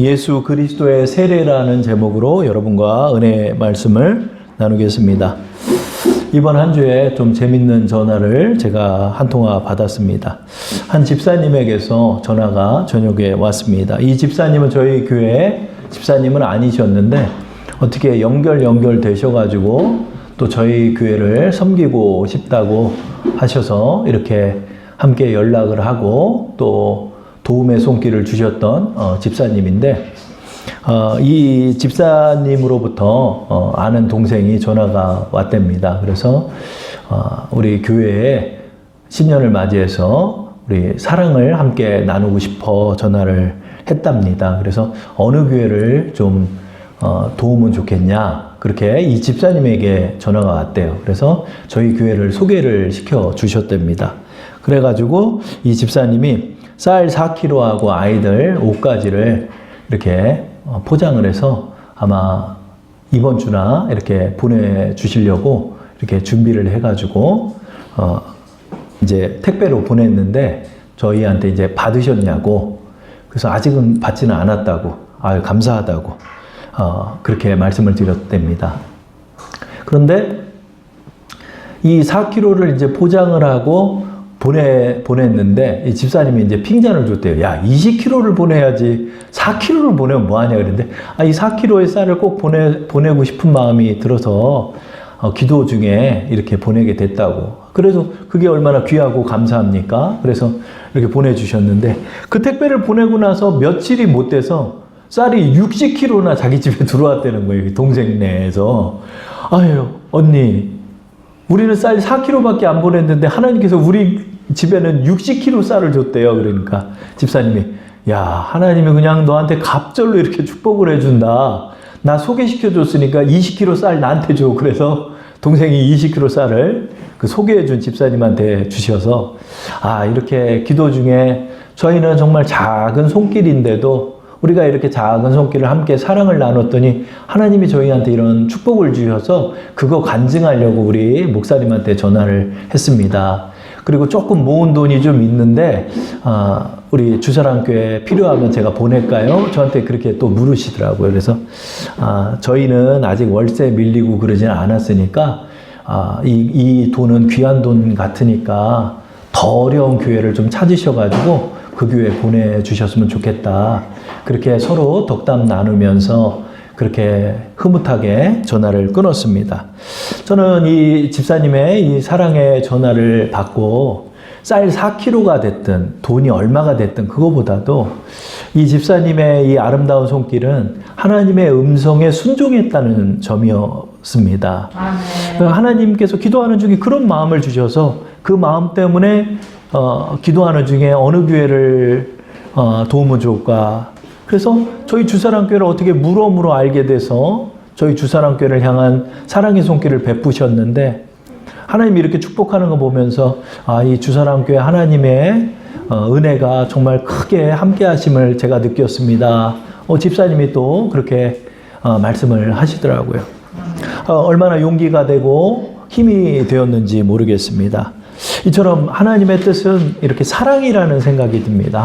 예수 그리스도의 세례라는 제목으로 여러분과 은혜의 말씀을 나누겠습니다. 이번 한 주에 좀 재밌는 전화를 제가 한 통화 받았습니다. 한 집사님에게서 전화가 저녁에 왔습니다. 이 집사님은 저희 교회 집사님은 아니셨는데 어떻게 연결되셔가지고 또 저희 교회를 섬기고 싶다고 하셔서 이렇게 함께 연락을 하고 또 도움의 손길을 주셨던 집사님인데 이 집사님으로부터 아는 동생이 전화가 왔답니다. 그래서 우리 교회에 신년을 맞이해서 우리 사랑을 함께 나누고 싶어 전화를 했답니다. 그래서 어느 교회를 좀 도우면 좋겠냐 그렇게 이 집사님에게 전화가 왔대요. 그래서 저희 교회를 소개를 시켜 주셨답니다. 그래가지고 이 집사님이 쌀 4kg하고 아이들 옷가지를 이렇게 포장을 해서 아마 이번 주나 이렇게 보내주시려고 이렇게 준비를 해가지고 이제 택배로 보냈는데 저희한테 이제 받으셨냐고, 그래서 아직은 받지는 않았다고, 아유 감사하다고 그렇게 말씀을 드렸답니다. 그런데 이 4kg를 이제 포장을 하고 보냈는데 이 집사님이 이제 핀잔을 줬대요. 야, 20kg를 보내야지 4kg를 보내면 뭐하냐 그랬는데 이 4kg의 쌀을 꼭 보내고 싶은 마음이 들어서 기도 중에 이렇게 보내게 됐다고. 그래서 그게 얼마나 귀하고 감사합니까? 그래서 이렇게 보내주셨는데 그 택배를 보내고 나서 며칠이 못 돼서 쌀이 60kg나 자기 집에 들어왔다는 거예요. 동생네에서. 아유, 언니, 우리는 쌀 4kg밖에 안 보냈는데 하나님께서 우리 집에는 60kg 쌀을 줬대요. 그러니까 집사님이, 야, 하나님이 그냥 너한테 갑절로 이렇게 축복을 해준다. 나 소개시켜줬으니까 20kg 쌀 나한테 줘. 그래서 동생이 20kg 쌀을 그 소개해준 집사님한테 주셔서 이렇게 기도 중에 저희는 정말 작은 손길인데도 우리가 이렇게 작은 손길을 함께 사랑을 나눴더니 하나님이 저희한테 이런 축복을 주셔서 그거 간증하려고 우리 목사님한테 전화를 했습니다. 그리고 조금 모은 돈이 좀 있는데 우리 주사랑교회 필요하면 제가 보낼까요? 저한테 그렇게 또 물으시더라고요. 그래서 저희는 아직 월세 밀리고 그러지는 않았으니까 이 돈은 귀한 돈 같으니까 더 어려운 교회를 좀 찾으셔가지고 그 교회 보내주셨으면 좋겠다. 그렇게 서로 덕담 나누면서 그렇게 흐뭇하게 전화를 끊었습니다. 저는 이 집사님의 이 사랑의 전화를 받고 쌀 4kg가 됐든 돈이 얼마가 됐든 그거보다도 이 집사님의 이 아름다운 손길은 하나님의 음성에 순종했다는 점이었습니다. 하나님께서 기도하는 중에 그런 마음을 주셔서 그 마음 때문에 기도하는 중에 어느 교회를 도우면 좋을까. 그래서 저희 주사랑교회를 어떻게 물어물어 알게 돼서 저희 주사랑교회를 향한 사랑의 손길을 베푸셨는데 하나님이 이렇게 축복하는 거 보면서 이 주사랑교회 하나님의 은혜가 정말 크게 함께 하심을 제가 느꼈습니다. 집사님이 또 그렇게 말씀을 하시더라고요. 얼마나 용기가 되고 힘이 되었는지 모르겠습니다. 이처럼 하나님의 뜻은 이렇게 사랑이라는 생각이 듭니다.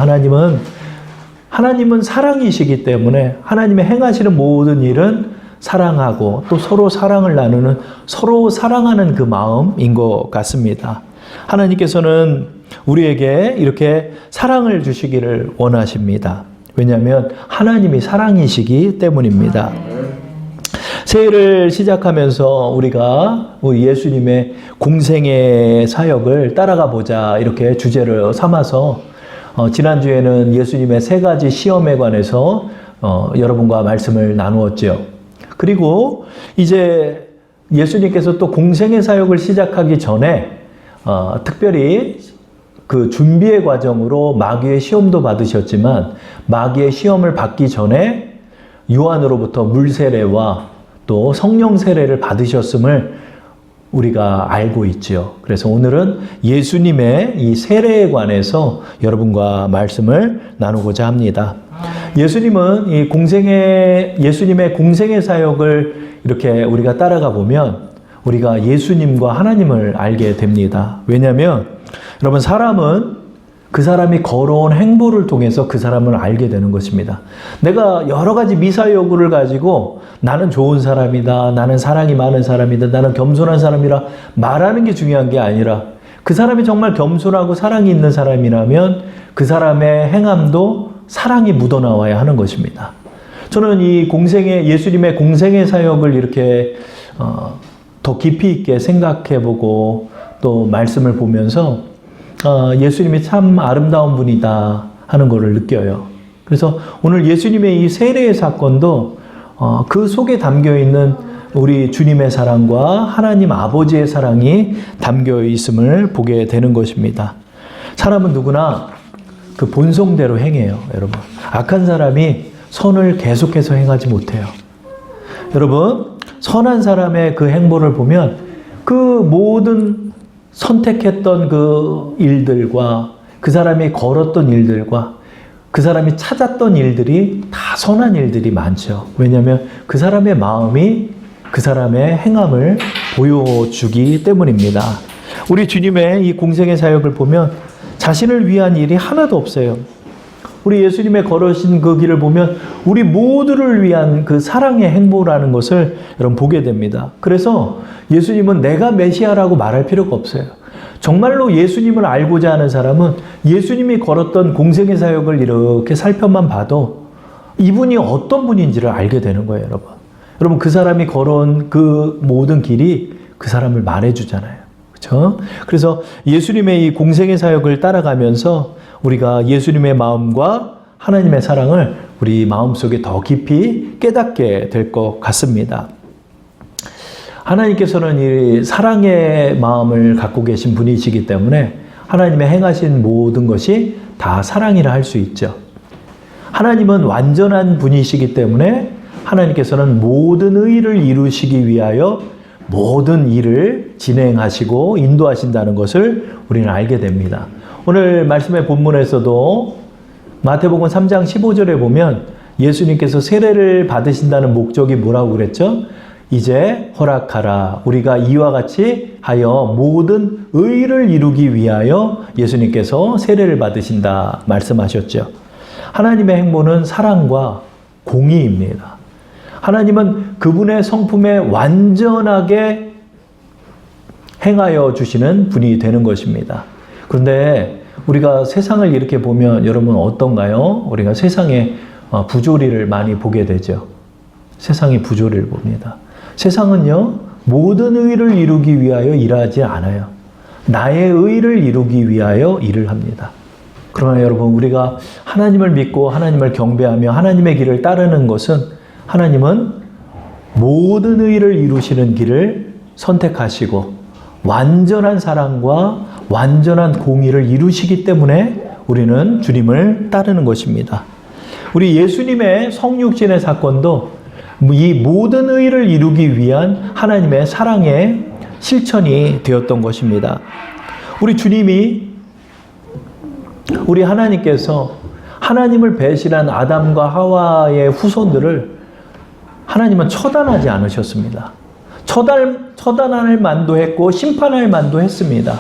하나님은 사랑이시기 때문에 하나님의 행하시는 모든 일은 사랑하고 또 서로 사랑을 나누는, 서로 사랑하는 그 마음인 것 같습니다. 하나님께서는 우리에게 이렇게 사랑을 주시기를 원하십니다. 왜냐하면 하나님이 사랑이시기 때문입니다. 새해를 시작하면서 우리가 우리 예수님의 공생의 사역을 따라가 보자 이렇게 주제를 삼아서 지난주에는 예수님의 3가지 시험에 관해서 여러분과 말씀을 나누었죠. 그리고 이제 예수님께서 또 공생의 사역을 시작하기 전에 특별히 그 준비의 과정으로 마귀의 시험도 받으셨지만 마귀의 시험을 받기 전에 요한으로부터 물 세례와 또 성령 세례를 받으셨음을 우리가 알고 있죠. 그래서 오늘은 예수님의 이 세례에 관해서 여러분과 말씀을 나누고자 합니다. 예수님은 예수님의 공생의 사역을 이렇게 우리가 따라가 보면 우리가 예수님과 하나님을 알게 됩니다. 왜냐하면 여러분, 사람은 그 사람이 걸어온 행보를 통해서 그 사람을 알게 되는 것입니다. 내가 여러 가지 미사여구를 가지고 나는 좋은 사람이다, 나는 사랑이 많은 사람이다, 나는 겸손한 사람이라 말하는 게 중요한 게 아니라 그 사람이 정말 겸손하고 사랑이 있는 사람이라면 그 사람의 행함도 사랑이 묻어나와야 하는 것입니다. 저는 이 예수님의 공생의 사역을 이렇게 더 깊이 있게 생각해보고 또 말씀을 보면서 예수님이 참 아름다운 분이다 하는 것을 느껴요. 그래서 오늘 예수님의 이 세례의 사건도 그 속에 담겨있는 우리 주님의 사랑과 하나님 아버지의 사랑이 담겨 있음을 보게 되는 것입니다. 사람은 누구나 그 본성대로 행해요, 여러분. 악한 사람이 선을 계속해서 행하지 못해요. 여러분, 선한 사람의 그 행보를 보면 그 모든 선택했던 그 일들과 그 사람이 걸었던 일들과 그 사람이 찾았던 일들이 다 선한 일들이 많죠. 왜냐하면 그 사람의 마음이 그 사람의 행함을 보여주기 때문입니다. 우리 주님의 이 공생의 사역을 보면 자신을 위한 일이 하나도 없어요. 우리 예수님의 걸으신 그 길을 보면 우리 모두를 위한 그 사랑의 행보라는 것을 여러분 보게 됩니다. 그래서 예수님은 내가 메시아라고 말할 필요가 없어요. 정말로 예수님을 알고자 하는 사람은 예수님이 걸었던 공생의 사역을 이렇게 살펴만 봐도 이분이 어떤 분인지를 알게 되는 거예요, 여러분. 여러분, 그 사람이 걸어온 그 모든 길이 그 사람을 말해주잖아요. 그렇죠? 그래서 예수님의 이 공생의 사역을 따라가면서 우리가 예수님의 마음과 하나님의 사랑을 우리 마음속에 더 깊이 깨닫게 될 것 같습니다. 하나님께서는 이 사랑의 마음을 갖고 계신 분이시기 때문에 하나님의 행하신 모든 것이 다 사랑이라 할 수 있죠. 하나님은 완전한 분이시기 때문에 하나님께서는 모든 의를 이루시기 위하여 모든 일을 진행하시고 인도하신다는 것을 우리는 알게 됩니다. 오늘 말씀의 본문에서도 마태복음 3장 15절에 보면 예수님께서 세례를 받으신다는 목적이 뭐라고 그랬죠? 이제 허락하라. 우리가 이와 같이 하여 모든 의를 이루기 위하여 예수님께서 세례를 받으신다 말씀하셨죠. 하나님의 행보는 사랑과 공의입니다. 하나님은 그분의 성품에 완전하게 행하여 주시는 분이 되는 것입니다. 그런데 우리가 세상을 이렇게 보면 여러분 어떤가요? 우리가 세상에 부조리를 많이 보게 되죠. 세상이 부조리를 봅니다. 세상은요, 모든 의를 이루기 위하여 일하지 않아요. 나의 의를 이루기 위하여 일을 합니다. 그러나 여러분, 우리가 하나님을 믿고 하나님을 경배하며 하나님의 길을 따르는 것은 하나님은 모든 의를 이루시는 길을 선택하시고 완전한 사랑과 완전한 공의를 이루시기 때문에 우리는 주님을 따르는 것입니다. 우리 예수님의 성육신의 사건도 이 모든 의를 이루기 위한 하나님의 사랑의 실천이 되었던 것입니다. 우리 주님이, 우리 하나님께서 하나님을 배신한 아담과 하와의 후손들을 하나님은 처단하지 않으셨습니다. 처단할 만도 했고 심판할 만도 했습니다.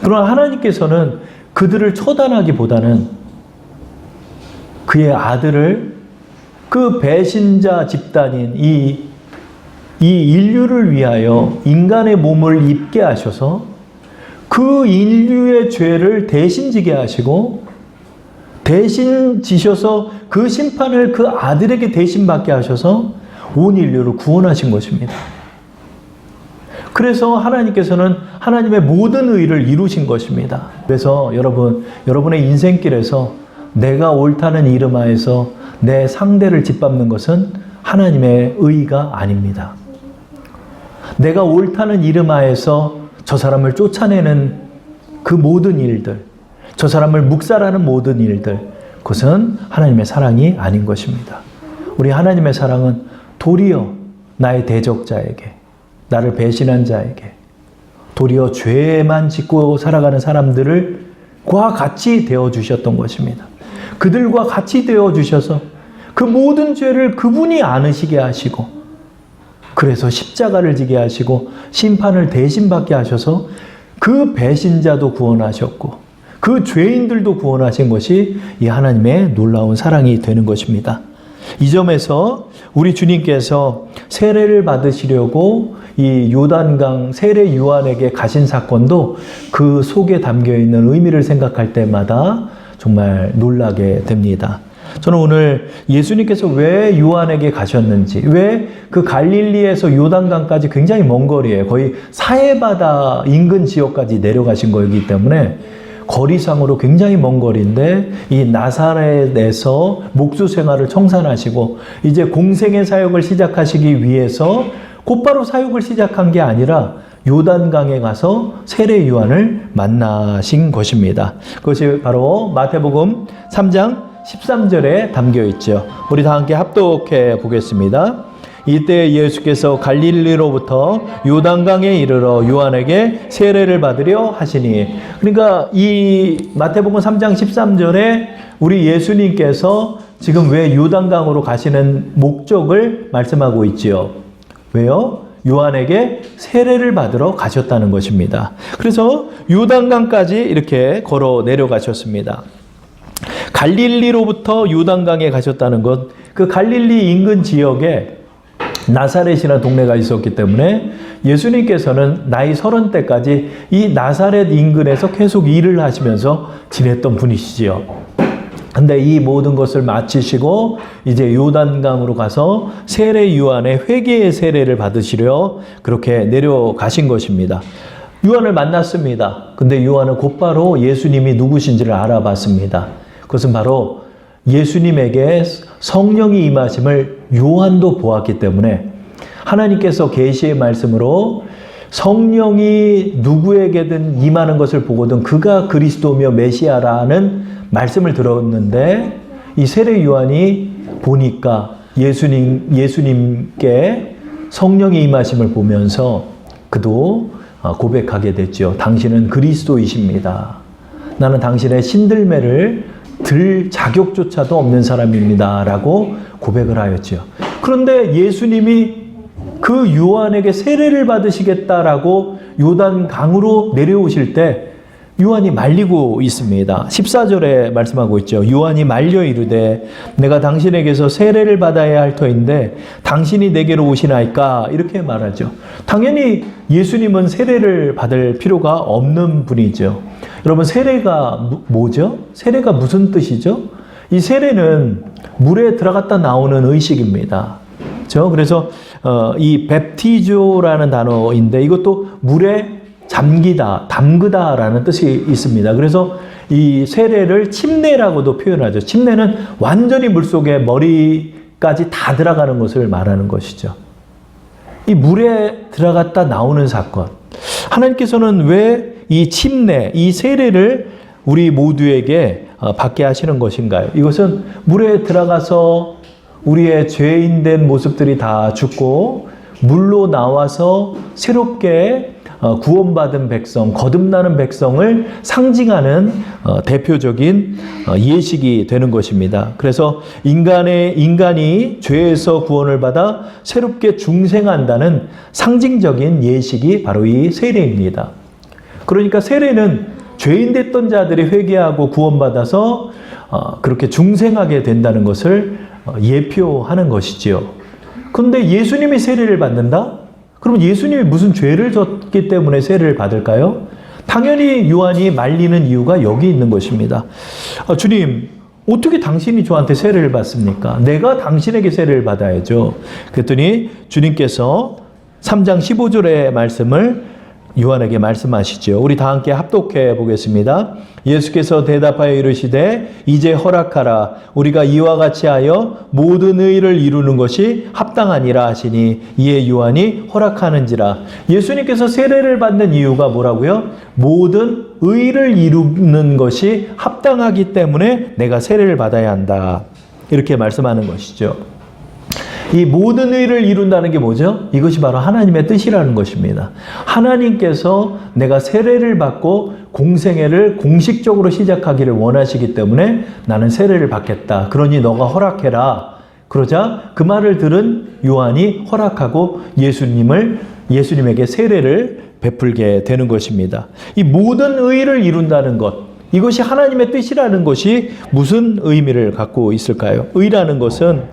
그러나 하나님께서는 그들을 처단하기보다는 그의 아들을 그 배신자 집단인 이 인류를 위하여 인간의 몸을 입게 하셔서 그 인류의 죄를 대신 지게 하시고 대신 지셔서 그 심판을 그 아들에게 대신 받게 하셔서 온 인류를 구원하신 것입니다. 그래서 하나님께서는 하나님의 모든 의를 이루신 것입니다. 그래서 여러분의 인생길에서 내가 옳다는 이름 하에서 내 상대를 짓밟는 것은 하나님의 의가 아닙니다. 내가 옳다는 이름 하에서 저 사람을 쫓아내는 그 모든 일들, 저 사람을 묵살하는 모든 일들, 그것은 하나님의 사랑이 아닌 것입니다. 우리 하나님의 사랑은 도리어 나의 대적자에게, 나를 배신한 자에게, 도리어 죄만 짓고 살아가는 사람들과 같이 되어주셨던 것입니다. 그들과 같이 되어주셔서 그 모든 죄를 그분이 안으시게 하시고, 그래서 십자가를 지게 하시고 심판을 대신 받게 하셔서 그 배신자도 구원하셨고 그 죄인들도 구원하신 것이 이 하나님의 놀라운 사랑이 되는 것입니다. 이 점에서 우리 주님께서 세례를 받으시려고 이 요단강 세례 요한에게 가신 사건도 그 속에 담겨있는 의미를 생각할 때마다 정말 놀라게 됩니다. 저는 오늘 예수님께서 왜 요한에게 가셨는지, 왜 그 갈릴리에서 요단강까지 굉장히 먼 거리에 거의 사해바다 인근 지역까지 내려가신 거이기 때문에 거리상으로 굉장히 먼 거리인데 이 나사렛에서 목수 생활을 청산하시고 이제 공생의 사역을 시작하시기 위해서 곧바로 사역을 시작한 게 아니라 요단강에 가서 세례 요한을 만나신 것입니다. 그것이 바로 마태복음 3장 13절에 담겨 있죠. 우리 다 함께 합독해 보겠습니다. 이때 예수께서 갈릴리로부터 요단강에 이르러 요한에게 세례를 받으려 하시니, 그러니까 이 마태복음 3장 13절에 우리 예수님께서 지금 왜 요단강으로 가시는 목적을 말씀하고 있지요. 왜요? 요한에게 세례를 받으러 가셨다는 것입니다. 그래서 요단강까지 이렇게 걸어 내려가셨습니다. 갈릴리로부터 요단강에 가셨다는 것, 그 갈릴리 인근 지역에 나사렛이라는 동네가 있었기 때문에 예수님께서는 나이 30대까지 이 나사렛 인근에서 계속 일을 하시면서 지냈던 분이시지요. 근데 이 모든 것을 마치시고 이제 요단강으로 가서 세례 요한의 회개의 세례를 받으시려 그렇게 내려가신 것입니다. 요한을 만났습니다. 근데 요한은 곧바로 예수님이 누구신지를 알아봤습니다. 그것은 바로 예수님에게 성령이 임하심을 요한도 보았기 때문에 하나님께서 계시의 말씀으로 성령이 누구에게든 임하는 것을 보거든 그가 그리스도며 메시아라는 말씀을 들었는데 이 세례 요한이 보니까 예수님께 성령이 임하심을 보면서 그도 고백하게 됐죠. 당신은 그리스도이십니다. 나는 당신의 신들매를 들 자격조차도 없는 사람입니다. 라고 고백을 하였죠. 그런데 예수님이 그 요한에게 세례를 받으시겠다라고 요단강으로 내려오실 때 요한이 말리고 있습니다. 14절에 말씀하고 있죠. 요한이 말려 이르되 내가 당신에게서 세례를 받아야 할 터인데 당신이 내게로 오시나이까? 이렇게 말하죠. 당연히 예수님은 세례를 받을 필요가 없는 분이죠. 여러분, 세례가 뭐죠? 세례가 무슨 뜻이죠? 이 세례는 물에 들어갔다 나오는 의식입니다. 그렇죠? 그래서 이 베프티조라는 단어인데 이것도 물에 잠기다, 담그다라는 뜻이 있습니다. 그래서 이 세례를 침례라고도 표현하죠. 침례는 완전히 물속에 머리까지 다 들어가는 것을 말하는 것이죠. 이 물에 들어갔다 나오는 사건. 하나님께서는 왜 이 침례, 이 세례를 우리 모두에게 받게 하시는 것인가요? 이것은 물에 들어가서 우리의 죄인된 모습들이 다 죽고 물로 나와서 새롭게 구원받은 백성, 거듭나는 백성을 상징하는 대표적인 예식이 되는 것입니다. 그래서 인간이 죄에서 구원을 받아 새롭게 중생한다는 상징적인 예식이 바로 이 세례입니다. 그러니까 세례는 죄인 됐던 자들이 회개하고 구원받아서 그렇게 중생하게 된다는 것을 예표하는 것이지요. 그런데 예수님이 세례를 받는다? 그러면 예수님이 무슨 죄를 졌기 때문에 세례를 받을까요? 당연히 요한이 말리는 이유가 여기 있는 것입니다. 주님, 어떻게 당신이 저한테 세례를 받습니까? 내가 당신에게 세례를 받아야죠. 그랬더니 주님께서 3장 15절의 말씀을 요한에게 말씀하시죠. 우리 다 함께 합독해 보겠습니다. 예수께서 대답하여 이르시되 이제 허락하라. 우리가 이와 같이 하여 모든 의를 이루는 것이 합당하니라 하시니 이에 요한이 허락하는지라. 예수님께서 세례를 받는 이유가 뭐라고요? 모든 의를 이루는 것이 합당하기 때문에 내가 세례를 받아야 한다. 이렇게 말씀하는 것이죠. 이 모든 의를 이룬다는 게 뭐죠? 이것이 바로 하나님의 뜻이라는 것입니다. 하나님께서 내가 세례를 받고 공생애를 공식적으로 시작하기를 원하시기 때문에 나는 세례를 받겠다. 그러니 너가 허락해라. 그러자 그 말을 들은 요한이 허락하고 예수님에게 세례를 베풀게 되는 것입니다. 이 모든 의를 이룬다는 것, 이것이 하나님의 뜻이라는 것이 무슨 의미를 갖고 있을까요? 의라는 것은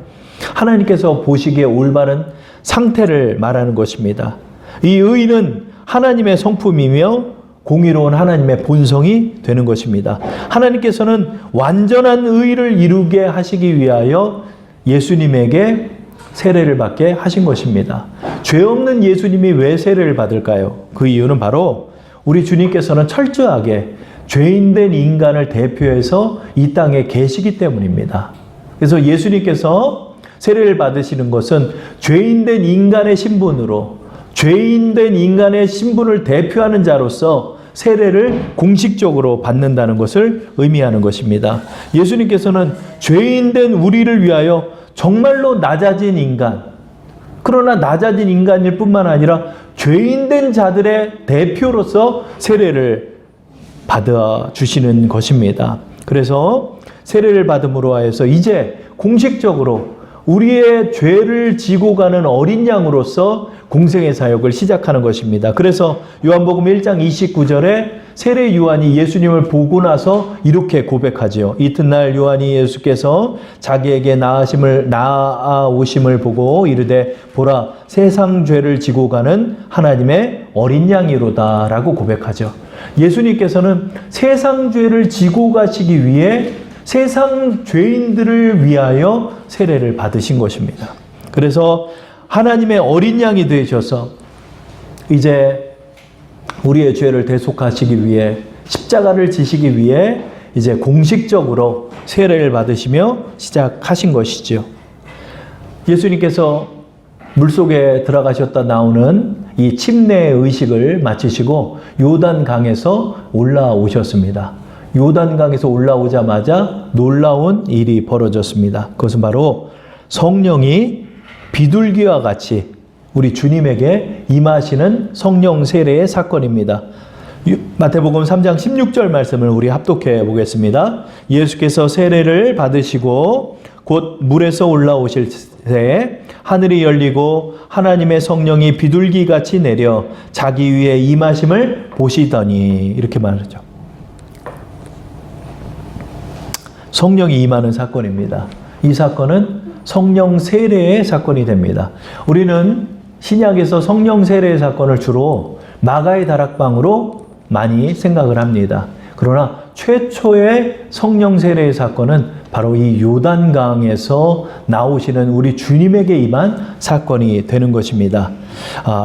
하나님께서 보시기에 올바른 상태를 말하는 것입니다. 이 의는 하나님의 성품이며 공의로운 하나님의 본성이 되는 것입니다. 하나님께서는 완전한 의를 이루게 하시기 위하여 예수님에게 세례를 받게 하신 것입니다. 죄 없는 예수님이 왜 세례를 받을까요? 그 이유는 바로 우리 주님께서는 철저하게 죄인된 인간을 대표해서 이 땅에 계시기 때문입니다. 그래서 예수님께서 세례를 받으시는 것은 죄인된 인간의 신분으로, 죄인된 인간의 신분을 대표하는 자로서 세례를 공식적으로 받는다는 것을 의미하는 것입니다. 예수님께서는 죄인된 우리를 위하여 정말로 낮아진 인간, 그러나 낮아진 인간일 뿐만 아니라 죄인된 자들의 대표로서 세례를 받아 주시는 것입니다. 그래서 세례를 받음으로 하여서 이제 공식적으로 우리의 죄를 지고 가는 어린 양으로서 공생의 사역을 시작하는 것입니다. 그래서 요한복음 1장 29절에 세례 요한이 예수님을 보고 나서 이렇게 고백하지요. 이튿날 요한이 예수께서 자기에게 나아오심을 보고 이르되 보라 세상 죄를 지고 가는 하나님의 어린 양이로다 라고 고백하죠. 예수님께서는 세상 죄를 지고 가시기 위해 세상 죄인들을 위하여 세례를 받으신 것입니다. 그래서 하나님의 어린 양이 되셔서 이제 우리의 죄를 대속하시기 위해 십자가를 지시기 위해 이제 공식적으로 세례를 받으시며 시작하신 것이죠. 예수님께서 물속에 들어가셨다 나오는 이 침례 의식을 마치시고 요단강에서 올라오셨습니다. 요단강에서 올라오자마자 놀라운 일이 벌어졌습니다. 그것은 바로 성령이 비둘기와 같이 우리 주님에게 임하시는 성령 세례의 사건입니다. 마태복음 3장 16절 말씀을 우리 합독해 보겠습니다. 예수께서 세례를 받으시고 곧 물에서 올라오실 때 하늘이 열리고 하나님의 성령이 비둘기같이 내려 자기 위에 임하심을 보시더니 이렇게 말하죠. 성령이 임하는 사건입니다. 이 사건은 성령 세례의 사건이 됩니다. 우리는 신약에서 성령 세례의 사건을 주로 마가의 다락방으로 많이 생각을 합니다. 그러나 최초의 성령 세례의 사건은 바로 이 요단강에서 나오시는 우리 주님에게 임한 사건이 되는 것입니다.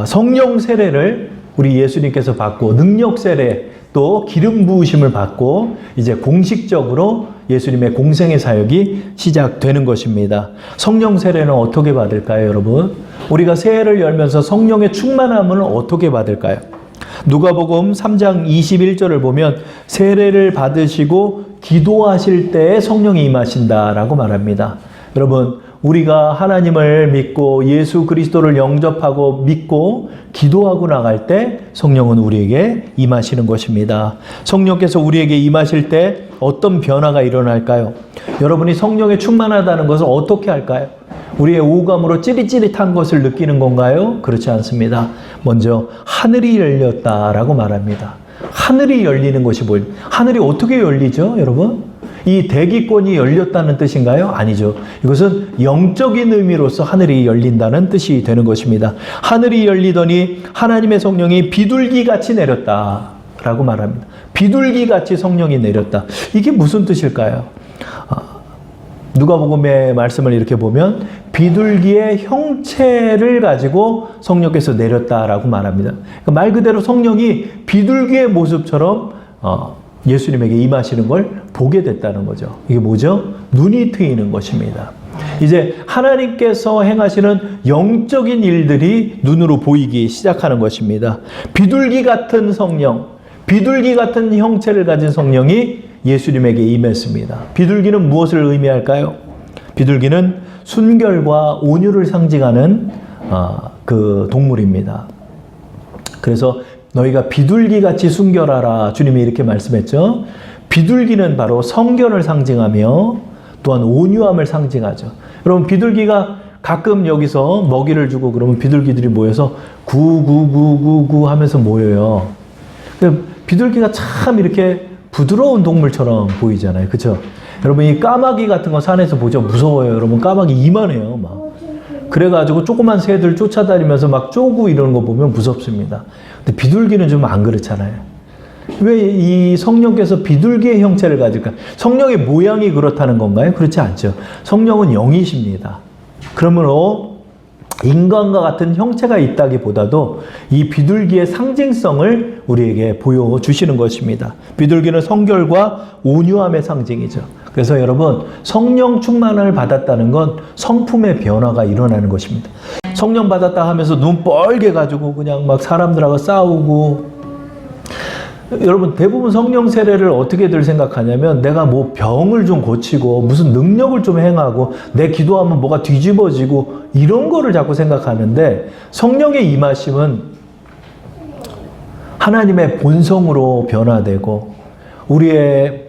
성령 세례를 우리 예수님께서 받고 능력 세례 또 기름 부으심을 받고 이제 공식적으로 예수님의 공생의 사역이 시작되는 것입니다. 성령 세례는 어떻게 받을까요, 여러분? 우리가 새해를 열면서 성령의 충만함을 어떻게 받을까요? 누가복음 3장 21절을 보면 세례를 받으시고 기도하실 때에 성령이 임하신다라고 말합니다. 여러분, 우리가 하나님을 믿고 예수 그리스도를 영접하고 믿고 기도하고 나갈 때 성령은 우리에게 임하시는 것입니다. 성령께서 우리에게 임하실 때 어떤 변화가 일어날까요? 여러분이 성령에 충만하다는 것을 어떻게 할까요? 우리의 오감으로 찌릿찌릿한 것을 느끼는 건가요? 그렇지 않습니다. 먼저 하늘이 열렸다라고 말합니다. 하늘이 열리는 것이 보입니다. 하늘이 어떻게 열리죠, 여러분? 이 대기권이 열렸다는 뜻인가요? 아니죠. 이것은 영적인 의미로서 하늘이 열린다는 뜻이 되는 것입니다. 하늘이 열리더니 하나님의 성령이 비둘기같이 내렸다라고 말합니다. 비둘기같이 성령이 내렸다. 이게 무슨 뜻일까요? 누가복음의 말씀을 이렇게 보면 비둘기의 형체를 가지고 성령께서 내렸다라고 말합니다. 그러니까 말 그대로 성령이 비둘기의 모습처럼 예수님에게 임하시는 걸 보게 됐다는 거죠. 이게 뭐죠? 눈이 트이는 것입니다. 이제 하나님께서 행하시는 영적인 일들이 눈으로 보이기 시작하는 것입니다. 비둘기 같은 성령, 비둘기 같은 형체를 가진 성령이 예수님에게 임했습니다. 비둘기는 무엇을 의미할까요? 비둘기는 순결과 온유를 상징하는 그 동물입니다. 그래서 너희가 비둘기같이 순결하라 주님이 이렇게 말씀했죠. 비둘기는 바로 성결을 상징하며 또한 온유함을 상징하죠. 여러분, 비둘기가 가끔 여기서 먹이를 주고 그러면 비둘기들이 모여서 구구구구구 하면서 모여요. 비둘기가 참 이렇게 부드러운 동물처럼 보이잖아요. 그렇죠? 여러분 이 까마귀 같은 거 산에서 보죠. 무서워요. 여러분 까마귀 이만해요. 막. 그래가지고 조그만 새들 쫓아다니면서 막 쪼고 이러는 거 보면 무섭습니다. 근데 비둘기는 좀 안 그렇잖아요. 왜 이 성령께서 비둘기의 형체를 가질까? 성령의 모양이 그렇다는 건가요? 그렇지 않죠. 성령은 영이십니다. 그러므로 인간과 같은 형체가 있다기보다도 이 비둘기의 상징성을 우리에게 보여주시는 것입니다. 비둘기는 성결과 온유함의 상징이죠. 그래서 여러분 성령 충만을 받았다는 건 성품의 변화가 일어나는 것입니다. 성령 받았다 하면서 눈 뻘게 가지고 그냥 막 사람들하고 싸우고, 여러분 대부분 성령 세례를 어떻게들 생각하냐면 내가 뭐 병을 좀 고치고 무슨 능력을 좀 행하고 내 기도하면 뭐가 뒤집어지고 이런 거를 자꾸 생각하는데, 성령의 임하심은 하나님의 본성으로 변화되고 우리의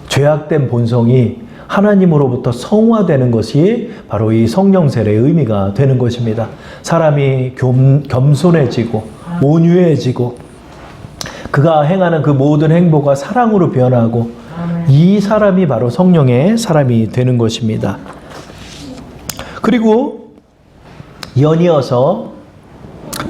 죄악된 본성이 하나님으로부터 성화되는 것이 바로 이 성령 세례의 의미가 되는 것입니다. 사람이 겸손해지고 온유해지고 그가 행하는 그 모든 행보가 사랑으로 변하고 이 사람이 바로 성령의 사람이 되는 것입니다. 그리고 연이어서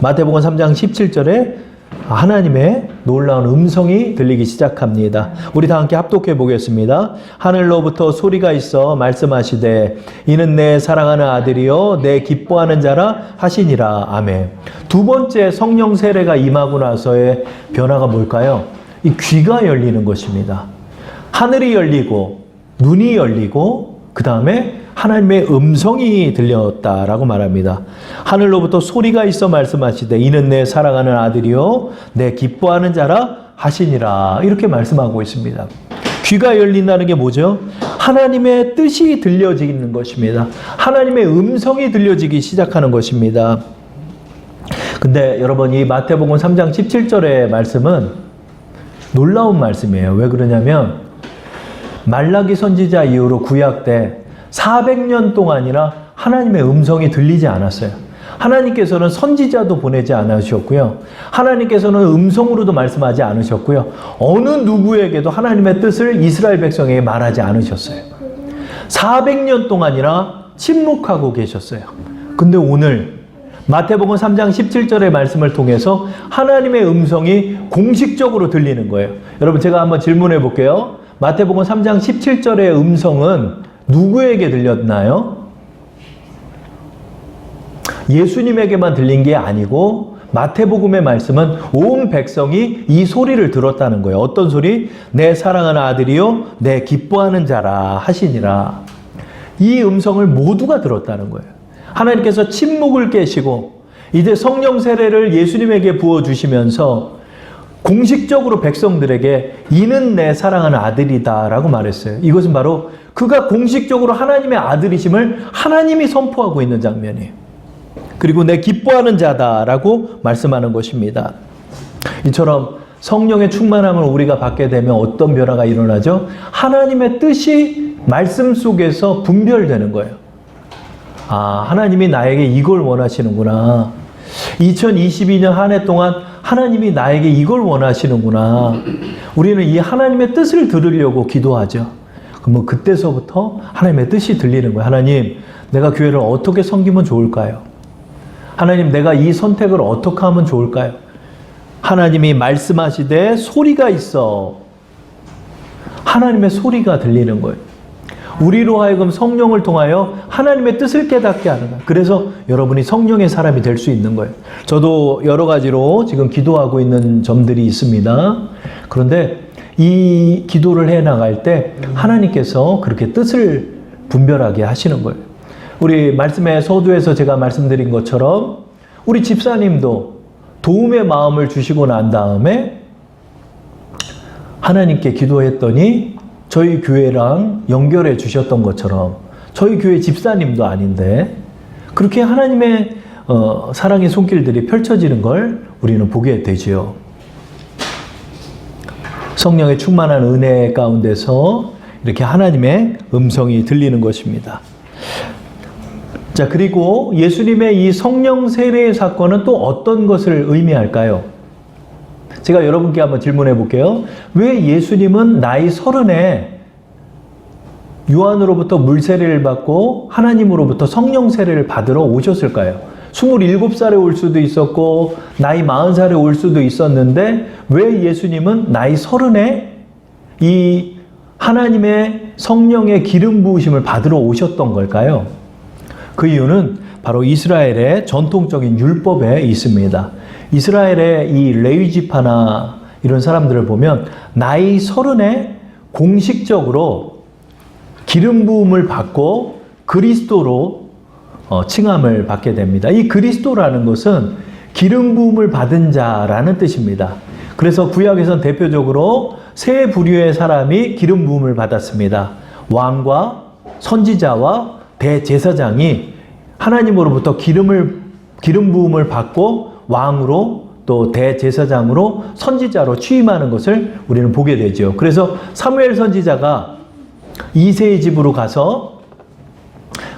마태복음 3장 17절에 하나님의 놀라운 음성이 들리기 시작합니다. 우리 다 함께 합독해 보겠습니다. 하늘로부터 소리가 있어 말씀하시되 이는 내 사랑하는 아들이요 내 기뻐하는 자라 하시니라. 아멘. 두 번째 성령 세례가 임하고 나서의 변화가 뭘까요? 이 귀가 열리는 것입니다. 하늘이 열리고 눈이 열리고 그 다음에 하나님의 음성이 들렸다라고 말합니다. 하늘로부터 소리가 있어 말씀하시되 이는 내 사랑하는 아들이요 내 기뻐하는 자라 하시니라. 이렇게 말씀하고 있습니다. 귀가 열린다는 게 뭐죠? 하나님의 뜻이 들려지는 것입니다. 하나님의 음성이 들려지기 시작하는 것입니다. 근데 여러분 이 마태복음 3장 17절의 말씀은 놀라운 말씀이에요. 왜 그러냐면 말라기 선지자 이후로 구약 때 400년 동안이나 하나님의 음성이 들리지 않았어요. 하나님께서는 선지자도 보내지 않으셨고요. 하나님께서는 음성으로도 말씀하지 않으셨고요. 어느 누구에게도 하나님의 뜻을 이스라엘 백성에게 말하지 않으셨어요. 400년 동안이나 침묵하고 계셨어요. 근데 오늘 마태복음 3장 17절의 말씀을 통해서 하나님의 음성이 공식적으로 들리는 거예요. 여러분 제가 한번 질문해 볼게요. 마태복음 3장 17절의 음성은 누구에게 들렸나요? 예수님에게만 들린 게 아니고 마태복음의 말씀은 온 백성이 이 소리를 들었다는 거예요. 어떤 소리? 내 사랑하는 아들이요 내 기뻐하는 자라 하시니라. 이 음성을 모두가 들었다는 거예요. 하나님께서 침묵을 깨시고 이제 성령 세례를 예수님에게 부어주시면서 공식적으로 백성들에게 이는 내 사랑하는 아들이다 라고 말했어요. 이것은 바로 그가 공식적으로 하나님의 아들이심을 하나님이 선포하고 있는 장면이에요. 그리고 내 기뻐하는 자다라고 말씀하는 것입니다. 이처럼 성령의 충만함을 우리가 받게 되면 어떤 변화가 일어나죠? 하나님의 뜻이 말씀 속에서 분별되는 거예요. 아, 하나님이 나에게 이걸 원하시는구나. 2022년 한 해 동안 하나님이 나에게 이걸 원하시는구나. 우리는 이 하나님의 뜻을 들으려고 기도하죠. 그럼 그때서부터 하나님의 뜻이 들리는 거예요. 하나님, 내가 교회를 어떻게 섬기면 좋을까요? 하나님, 내가 이 선택을 어떻게 하면 좋을까요? 하나님이 말씀하시되 소리가 있어. 하나님의 소리가 들리는 거예요. 우리로 하여금 성령을 통하여 하나님의 뜻을 깨닫게 하는 거예요. 그래서 여러분이 성령의 사람이 될 수 있는 거예요. 저도 여러 가지로 지금 기도하고 있는 점들이 있습니다. 그런데 이 기도를 해나갈 때 하나님께서 그렇게 뜻을 분별하게 하시는 거예요. 우리 말씀의 서두에서 제가 말씀드린 것처럼 우리 집사님도 도움의 마음을 주시고 난 다음에 하나님께 기도했더니 저희 교회랑 연결해 주셨던 것처럼 저희 교회 집사님도 아닌데 그렇게 하나님의 사랑의 손길들이 펼쳐지는 걸 우리는 보게 되지요. 성령의 충만한 은혜 가운데서 이렇게 하나님의 음성이 들리는 것입니다. 자, 그리고 예수님의 이 성령 세례의 사건은 또 어떤 것을 의미할까요? 제가 여러분께 한번 질문해 볼게요. 왜 예수님은 나이 30에 요한으로부터 물세례를 받고 하나님으로부터 성령 세례를 받으러 오셨을까요? 27살에 올 수도 있었고 나이 40살에 올 수도 있었는데 왜 예수님은 나이 30에 이 하나님의 성령의 기름 부으심을 받으러 오셨던 걸까요? 그 이유는 바로 이스라엘의 전통적인 율법에 있습니다. 이스라엘의 이 레위 지파나 이런 사람들을 보면 나이 30에 공식적으로 기름 부음을 받고 그리스도로 칭함을 받게 됩니다. 이 그리스도라는 것은 기름 부음을 받은 자라는 뜻입니다. 그래서 구약에선 대표적으로 세 부류의 사람이 기름 부음을 받았습니다. 왕과 선지자와 대제사장이 하나님으로부터 기름 부음을 받고 왕으로 또 대제사장으로 선지자로 취임하는 것을 우리는 보게 되죠. 그래서 사무엘 선지자가 이새의 집으로 가서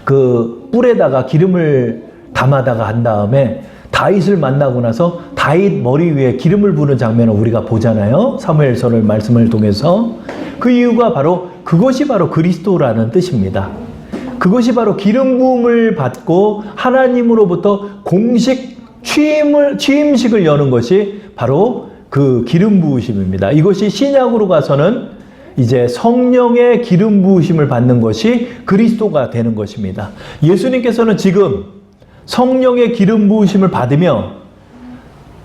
그 뿔에다가 기름을 담아다가 한 다음에 다윗을 만나고 나서 다윗 머리 위에 기름을 부는 장면을 우리가 보잖아요. 사무엘서를 말씀을 통해서. 그 이유가 바로 그것이 바로 그리스도라는 뜻입니다. 그것이 바로 기름 부음을 받고 하나님으로부터 공식 취임식을 여는 것이 바로 그 기름 부으심입니다. 이것이 신약으로 가서는 이제 성령의 기름 부으심을 받는 것이 그리스도가 되는 것입니다. 예수님께서는 지금 성령의 기름 부으심을 받으며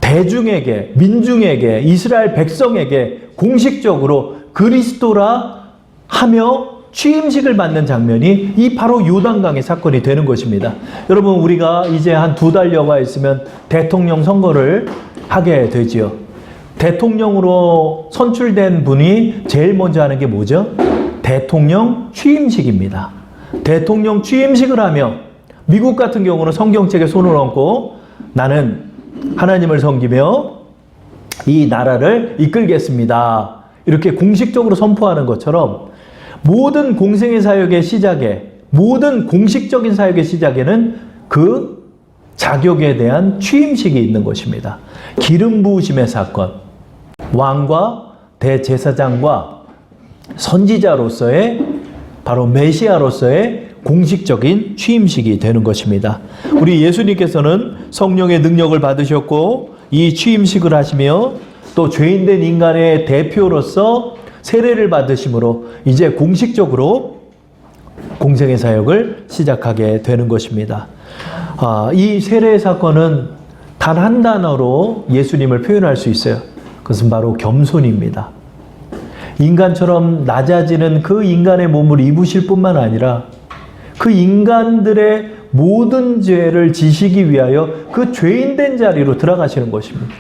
대중에게, 민중에게, 이스라엘 백성에게 공식적으로 그리스도라 하며 취임식을 받는 장면이 이 바로 요단강의 사건이 되는 것입니다. 여러분, 우리가 이제 한 2달여가 있으면 대통령 선거를 하게 되지요. 대통령으로 선출된 분이 제일 먼저 하는 게 뭐죠? 대통령 취임식입니다. 대통령 취임식을 하며 미국 같은 경우는 성경책에 손을 얹고 나는 하나님을 섬기며 이 나라를 이끌겠습니다. 이렇게 공식적으로 선포하는 것처럼 모든 공생의 사역의 시작에, 모든 공식적인 사역의 시작에는 그 자격에 대한 취임식이 있는 것입니다. 기름 부으심의 사건, 왕과 대제사장과 선지자로서의 바로 메시아로서의 공식적인 취임식이 되는 것입니다. 우리 예수님께서는 성령의 능력을 받으셨고 이 취임식을 하시며 또 죄인된 인간의 대표로서 세례를 받으심으로 이제 공식적으로 공생의 사역을 시작하게 되는 것입니다. 이 세례 사건은 단 한 단어로 예수님을 표현할 수 있어요. 그것은 바로 겸손입니다. 인간처럼 낮아지는 그 인간의 몸을 입으실 뿐만 아니라 그 인간들의 모든 죄를 지시기 위하여 그 죄인된 자리로 들어가시는 것입니다.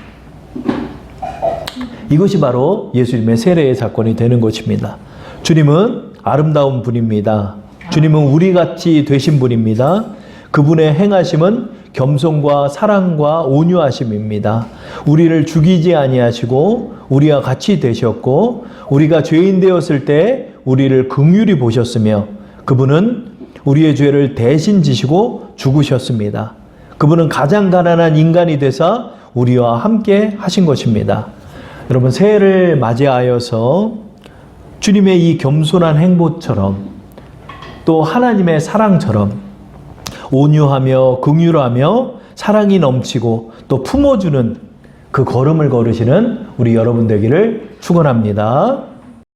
이것이 바로 예수님의 세례의 사건이 되는 것입니다. 주님은 아름다운 분입니다. 주님은 우리같이 되신 분입니다. 그분의 행하심은 겸손과 사랑과 온유하심입니다. 우리를 죽이지 아니하시고 우리와 같이 되셨고 우리가 죄인 되었을 때 우리를 긍휼히 보셨으며 그분은 우리의 죄를 대신 지시고 죽으셨습니다. 그분은 가장 가난한 인간이 되사 우리와 함께 하신 것입니다. 여러분, 새해를 맞이하여서 주님의 이 겸손한 행보처럼 또 하나님의 사랑처럼 온유하며 긍휼하며 사랑이 넘치고 또 품어주는 그 걸음을 걸으시는 우리 여러분 되기를 축원합니다.